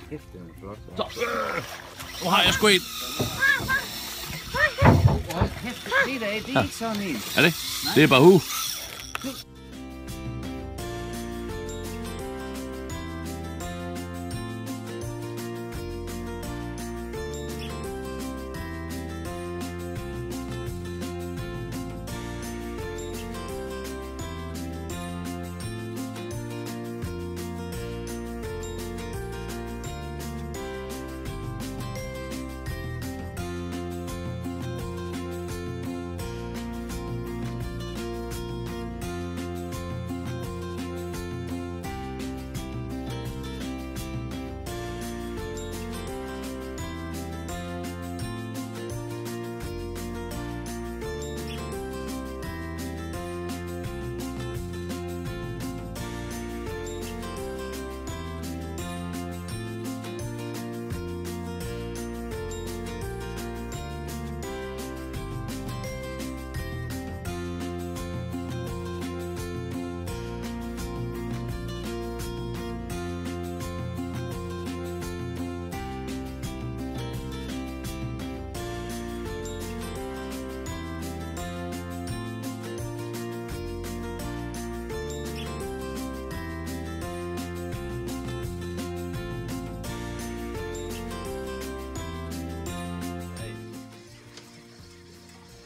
Kæft, den er flot. Så. Nu har jeg sgu en. Det er ikke sådan en. Er det? Det er bare hu.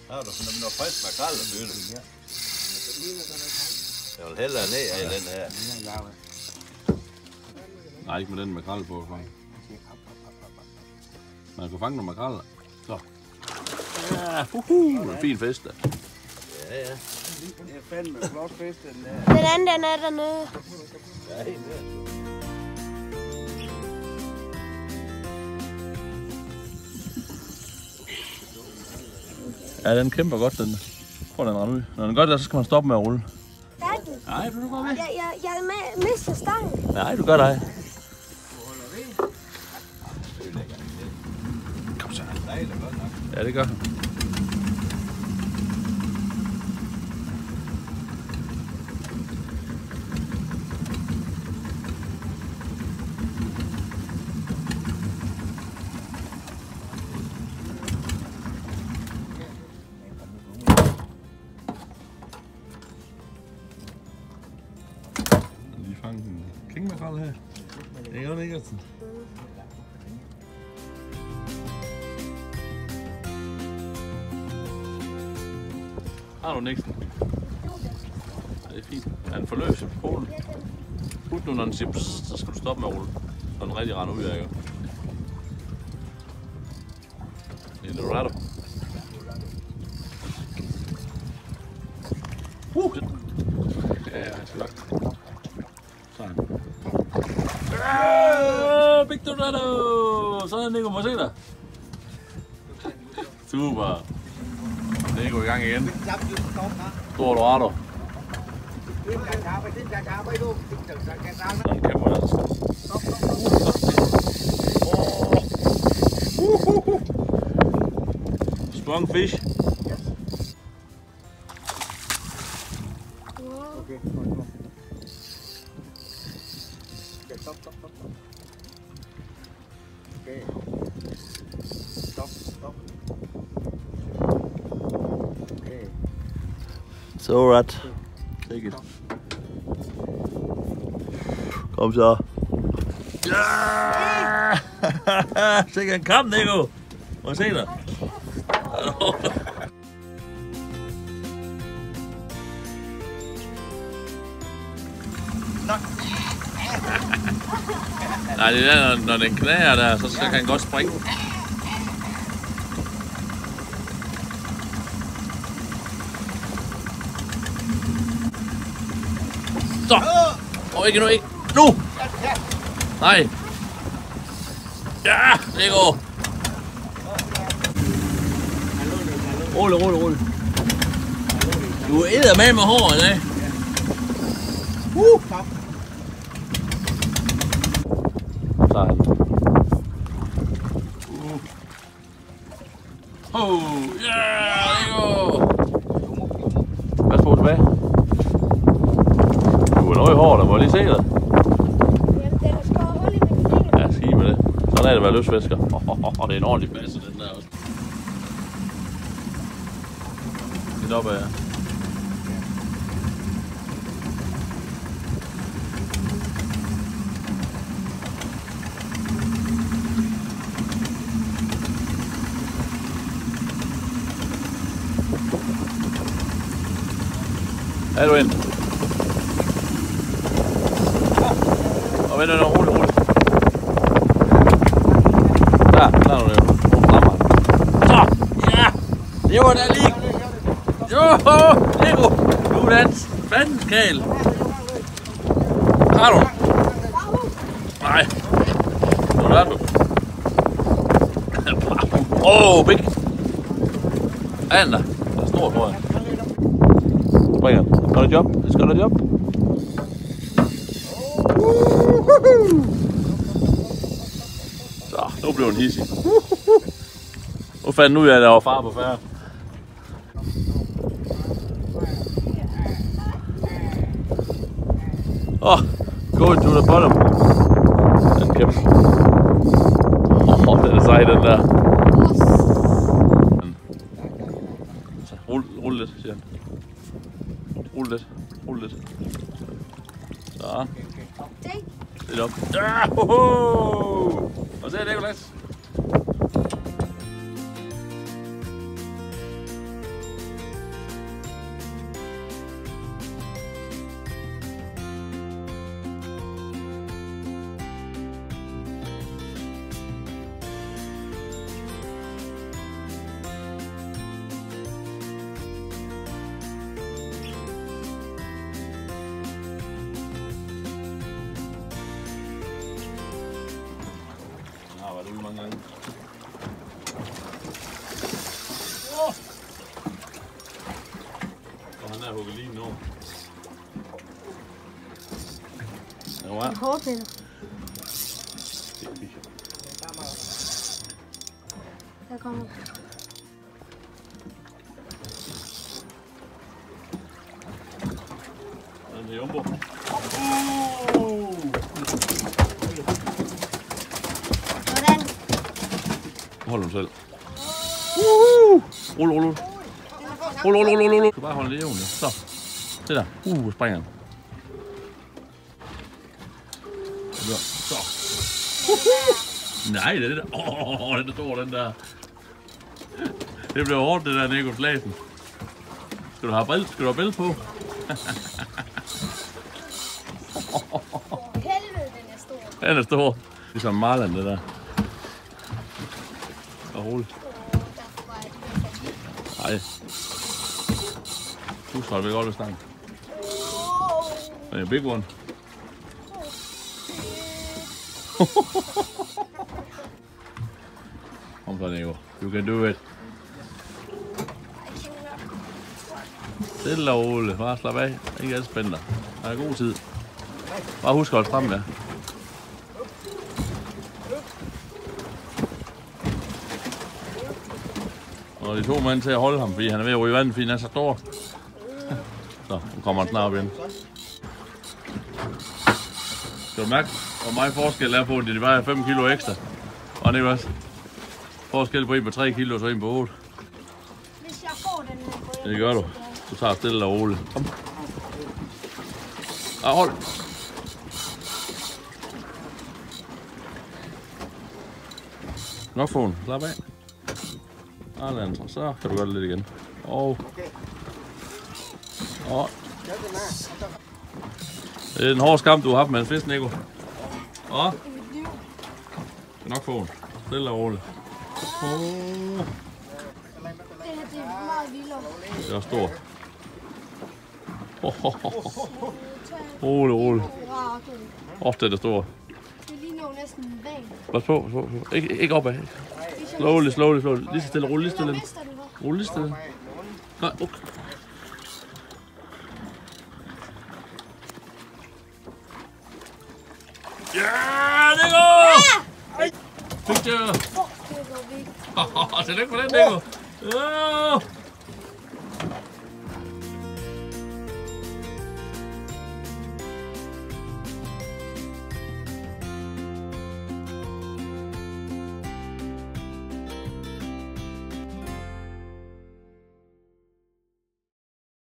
Har du sådan noget frisk makrel at bytte? Ja. Jeg vil hellere ned af den her. Nej, ikke med den makrel på. Man kan fange nogle makrel. Så. Ja, en fin fest da. Ja, ja. Det er fandme flot fest, den der. Den anden, den er dernede. Ja, helt vildt. Ja, den kæmper godt, den. Prøv den rende ud. Når den gør det, så skal man stoppe med at rulle. Færdig. Nej, du går med. Jeg mister stangen. Nej, du gør dig. Kom så. Ja, det gør han. Lige fange en kingmakrel her. Det er jo ikke sådan. Har du næsten? Ja, det er fint. Er den forløs på polen? Put nu, når den siger pss, så skal du stoppe med at rulle. Så den rigtig render ud af, ikke? Det er Dorado. Ja, han skal lagt. Sådan. Big Dorado! Sådan, Nico, må jeg se dig? Super. Nico i gang igen. Stor Dorado. Sådan kæmper jeg altså. Sprung fish. Okay, stop. Okay. Stop. Okay. So rat. Take it. Kom så. Ja! Sikke en kamp, Nico. Må jeg se dig? Nej, det er der, når den knager der, så kan han godt springe. Så! Ikke nu, ikke! Nu! Nej! Ja! Nico! Rulle. Du æder med håret, ikke? Sådan. Ja, Nico! Pas på tilbage. Du er noget i håret, der må jeg lige se dig. Jamen, den er skåret hul i min. sådan er det at være løsfisker. Det er en ordentlig masse, den der også. Lidt op ad. Er du ind? Og vent nu, roligt. Der er du det. Så, ja! Det var da lige. Jo, Nico! Du er dans. Fandens kæl. Har du? Nej. Nu er du. Big. Er den der? Der er stor, tror jeg. Springer. Gør det job? Skal det job? Så, nu blev den hissig. Nu fandt den ud af, at der var far på færre. Going to the bottom. Den kæmpe. Den er sej, den der. Så, rulle lidt, siger han. Rulle lidt. Så. Lidt op. Og så er det, Nicolas. Mange gange. Og han er hugget lige nu. Ja, wow. En hårpinde. Der kommer. Den er jumbo. Hold dem selv. Rulle. Du kan bare holde det jævnt. Så. Det der. Springer den. Så. Nej, det er det der. Den er stor, den der. Det bliver hårdt, det der, Nico Flasen. Skal du have bælte? Skal du have bælte på? Helvede, den er stor. Den er stor. Ligesom Marland, det der. Og roligt. Nej. Hushold vil godt ved stangen. Den er big one. Kom så, Nico. You can do it. Stille og roligt. Bare slap af. Ikke alt spændende. Der er god tid. Bare husk at holde frem med. Og de 2 mænd til at holde ham, fordi han er ved at ryge vandet, fordi han er så stor. Så, nu kommer han snart op igen. Skal du mærke, hvor meget forskel er på, at de vejer 5 kilo ekstra? Og det er også forskel på en på 3 kilo og så en på 8. Hvis jeg får den her, det gør du. Du tager stille og roligt. Kom. Hold. Nok få den. Slap af. Så kan du gøre det lidt igen. Det er en hård skam, du har haft med en fisk, Nico. Og kan nok få den. Stille og roligt. det er meget vildere. Det er stort. Roligt. Det er stort. Det ligner jo næsten en vand. Pas på. Ikke opad. Slowly. Lige så stille. Rulle lige stille. Rulle lige stille. Nej, okay. Ja, Nico! Fik det! Det går vigtigt. Tillykke for den, Nico!